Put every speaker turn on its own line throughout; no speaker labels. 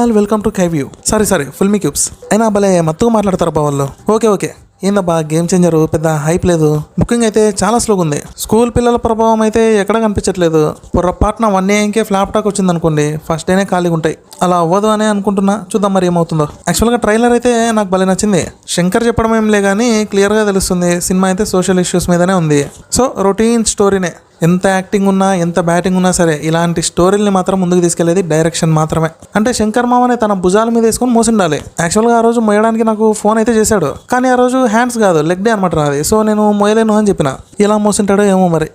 All welcome to కైవ్యూ. Sorry filmy cubes. అయినా భలే మత్తుగా మాట్లాడతారు బా వాళ్ళు. ఓకే ఏందబ్బా గేమ్ చేంజరు పెద్ద హైప్ లేదు. బుకింగ్ అయితే చాలా స్లోగా ఉంది. స్కూల్ పిల్లల ప్రభావం అయితే ఎక్కడ కనిపించట్లేదు. పొరపాటున 1 AM ఫ్లాప్ టాక్ వచ్చింది అనుకోండి, ఫస్ట్ డేనే ఖాళీగా ఉంటాయి. అలా అవ్వదు అని అనుకుంటున్నా, చూద్దాం మరి ఏమవుతుందో. యాక్చువల్గా ట్రైలర్ అయితే నాకు భలే నచ్చింది. శంకర్ చెప్పడం ఏం లే కానీ క్లియర్గా తెలుస్తుంది సినిమా అయితే సోషల్ ఇష్యూస్ మీదనే ఉంది. సో రొటీన్ స్టోరీనే. ఎంత యాక్టింగ్ ఉన్నా ఎంత బ్యాటింగ్ ఉన్నా సరే ఇలాంటి స్టోరీల్ని మాత్రం ముందుకు తీసుకెళ్లేది డైరెక్షన్ మాత్రమే. అంటే శంకర్ మామని తన భుజాల మీద వేసుకొని మోసిండాలి. యాక్చువల్గా ఆ రోజు మోయడానికి నాకు ఫోన్ అయితే చేశాడు, కానీ ఆ రోజు హ్యాండ్స్ కాదు లెగ్ డే అనమాట రాది. సో నేను మోయలేను అని చెప్పిన. ఎలా మోసింటాడో ఏమో మరి.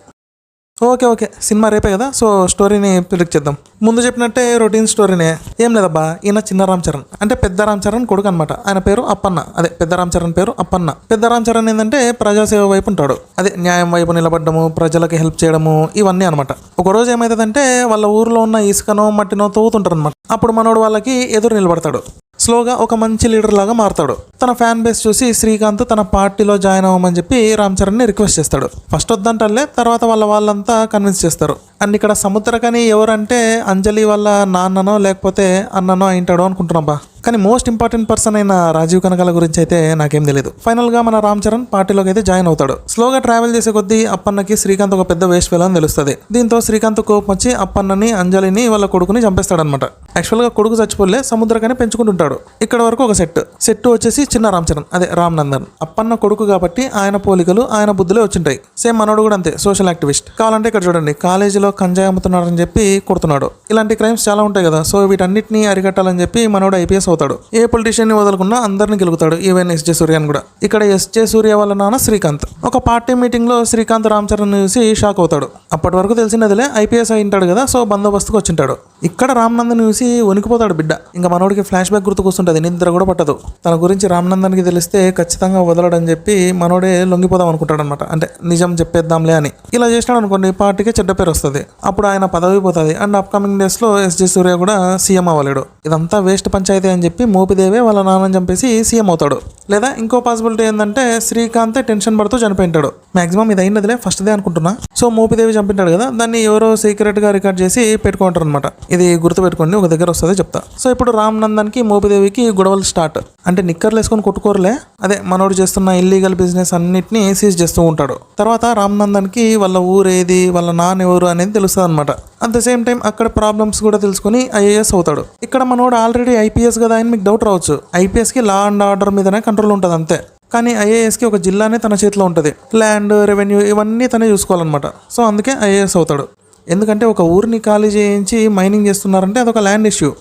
ఓకే సినిమా రేపే కదా, సో స్టోరీని ప్రిడిక్ట్ చేద్దాం. ముందు చెప్పినట్టే రొటీన్ స్టోరీనే. ఏం లేదబ్బా, ఈయన చిన్న రామ్ చరణ్ అంటే పెద్ద రామ్ చరణ్ కొడుకు అనమాట. ఆయన పేరు అప్పన్న. అదే పెద్ద రామ్ చరణ్ పేరు అప్పన్న. పెద్ద రామ్ చరణ్ ఏంటంటే ప్రజాసేవ వైపు ఉంటాడు. అదే న్యాయం వైపు నిలబడ్డము, ప్రజలకి హెల్ప్ చేయడము, ఇవన్నీ అనమాట. ఒకరోజు ఏమైతుందంటే వాళ్ళ ఊర్లో ఉన్న ఇసుకనో మట్టినో తవ్వుతుంటారు అనమాట. అప్పుడు మనోడు వాళ్ళకి ఎదురు నిలబడతాడు. స్లోగా ఒక మంచి లీడర్ లాగా మారుతాడు. తన ఫ్యాన్ బేస్ చూసి శ్రీకాంత్ తన పార్టీలో జాయిన్ అవ్వమని చెప్పి రామ్ చరణ్ని రిక్వెస్ట్ చేస్తాడు. ఫస్ట్ వద్దంటలే, తర్వాత వాళ్ళంతా కన్విన్స్ చేస్తారు. అండ్ ఇక్కడ సముద్రకని ఎవరంటే అంజలి వాళ్ళ నాన్ననో లేకపోతే అన్ననో అయింటాడో అనుకుంటున్నాబ్బా. కానీ మోస్ట్ ఇంపార్టెంట్ పర్సన్ అయిన రాజీవ్ కనకాల గురించి అయితే నాకేం తెలియదు. ఫైనల్ గా మన రామ్ చరణ్ పార్టీలోకి అయితే జాయిన్ అవుతాడు. స్లోగా ట్రావెల్ చేసే కొద్దీ అప్పన్నకి శ్రీకాంత్ ఒక పెద్ద వేస్ట్ ఫెలో అని తెలుస్తుంది. దీంతో శ్రీకాంత్ కోపం వచ్చి అప్పన్నని అంజలిని వాళ్ళ కొడుకుని చంపేస్తాడనమాట. యాక్చువల్ గా కొడుకు చచ్చిపోలే, సముద్రకని పెంచుకుంటుంటాడు. ఇక్కడ వరకు ఒక సెట్ వచ్చేసి చిన్న రామ్ చరణ్, అదే రామ్ నందన్. అప్పన్న కొడుకు కాబట్టి ఆయన పోలికలు ఆయన బుద్ధులే వచ్చింటాయి. సేమ్ మనోడు కూడా అంతే, సోషల్ యాక్టివిస్ట్. కావాలంటే ఇక్కడ చూడండి, కాలేజీలో కంజాయి అమ్ముతున్నాడని చెప్పి కొడుతున్నాడు. ఇలాంటి క్రైమ్స్ చాలా ఉంటాయి కదా. సో వీటన్నిటిని అరికట్టాలని చెప్పి మనోడు IPS అవుతాడు. ఏ పొలిటీషియన్ ని వదలకుండా అందరిని గెలుగుతాడు, ఈవెన్ SJ సూర్యని కూడా. ఇక్కడ SJ సూర్య వాళ్ళ నాన్న శ్రీకాంత్. ఒక పార్టీ మీటింగ్ లో శ్రీకాంత్ రామ్ చరణ్ చూసి షాక్ అవుతాడు. అప్పటి వరకు తెలిసినదిలే, IPS అయింటాడు కదా, సో బందోబస్తుకు వచ్చింటాడు. ఇక్కడ రామ్ నందన్ చూసి వణికిపోతాడు బిడ్డ. ఇంకా మనోడికి ఫ్లాష్ బ్యాక్ గుర్తుకొస్తుంటది, నిద్ర కూడా పట్టదు. తన గురించి రామ్ నందన్ కి తెలిస్తే ఖచ్చితంగా వదలడని చెప్పి మనోడే లొంగిపోదాం అనుకుంటాడు అనమాట. అంటే నిజం చెప్పేద్దాంలే అని. ఇలా చేసినాడు అనుకోండి, పార్టీకి చెడ్డ పేరు వస్తుంది. అప్పుడు ఆయన పదవి పోతుంది. అండ్ అప్కమింగ్ డేస్ లో SJ సూర్య కూడా సీఎం అవ్వలేడు. ఇదంతా వేస్ట్ పంచాయతీ అని చెప్పి మోపిదేవే వాళ్ళ నాన్నని చంపేసి సీఎం అవుతాడు. లేదా ఇంకో పాసిబిలిటీ ఏంటంటే శ్రీకాంత్ టెన్షన్ పడుతూ చనిపోయింటాడు. మాక్సిమం ఇది అయినదిలే, ఫస్ట్ దే అనుకుంటున్నా. సో మోపిదేవి చంపింటాడు కదా, దాన్ని ఎవరో సీక్రెట్ గా రికార్డ్ చేసి పెట్టుకుంటారు అనమాట. ఇది గుర్తుపెట్టుకోండి, ఒక దగ్గర వస్తుంది చెప్తా. సో ఇప్పుడు రామ్ నందన్ కి మోపిదేవికి గొడవలు స్టార్ట్. అంటే నిక్కర్లు వేసుకొని కొట్టుకోరులే, అదే మనోడు చేస్తున్న ఇల్లీగల్ బిజినెస్ అన్నిటిని సీజ్ చేస్తూ ఉంటాడు. తర్వాత రామ్ నందన్ కి వాళ్ళ ఊరేది, వాళ్ళ నాన్న ఎవరు అనేది తెలుస్తుంది అనమాట. అట్ ద సేమ్ టైం అక్కడ ప్రాబ్లమ్స్ కూడా తెలుసుకుని IAS అవుతాడు. ఇక్కడ మనోడు ఆల్రెడీ IPS కదా అని మీకు డౌట్ రావచ్చు. IPS కి లా అండ్ ఆర్డర్ మీదనే కంట్రోల్ ఉంటుంది అంతే. కానీ IAS కి ఒక జిల్లానే తన చేతిలో ఉంటుంది. ల్యాండ్, రెవెన్యూ ఇవన్నీ తనే చూసుకోవాలన్నమాట. సో అందుకే IAS అవుతాడు. ఎందుకంటే ఒక ఊరిని ఖాళీ చేయించి మైనింగ్ చేస్తున్నారంటే అదొక ల్యాండ్ ఇష్యూ.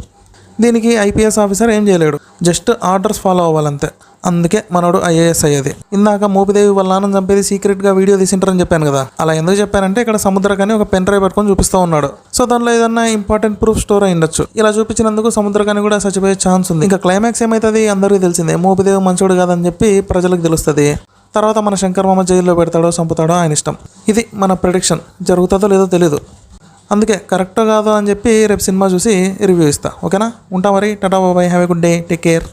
దీనికి IPS ఆఫీసర్ ఏం చేయలేడు, జస్ట్ ఆర్డర్స్ ఫాలో అవ్వాలంతే. అందుకే మనోడు IAS అయ్యేది. ఇందాక మోపిదేవి వాళ్ళ నాన్న చంపేది సీక్రెట్ గా వీడియో తీసింటారని చెప్పాను కదా. అలా ఎందుకు చెప్పానంటే ఇక్కడ సముద్రకని ఒక పెన్ డ్రైవ్ పట్టుకొని చూపిస్తూ ఉన్నాడు. సో దానిలో ఏదన్నా ఇంపార్టెంట్ ప్రూఫ్ స్టోర్ అయి ఉండొచ్చు. ఇలా చూపించినందుకు సముద్రకని కూడా చచ్చిపోయే ఛాన్స్ ఉంది. ఇంకా క్లైమాక్స్ ఏమైతుంది అందరికీ తెలిసిందే. మోపిదేవి మంచోడు కాదని చెప్పి ప్రజలకు తెలుస్తుంది. తర్వాత మన శంకర్ మామ జైల్లో పెడతాడో చంపుతాడో ఆయన ఇష్టం. ఇది మన ప్రెడిక్షన్. జరుగుతుందో లేదో తెలీదు. అందుకే కరెక్ట్ కాదో అని చెప్పి రేపు సినిమా చూసి రివ్యూ ఇస్తా. ఓకేనా, ఉంటా మరి. Tata bye, have a good day, take care.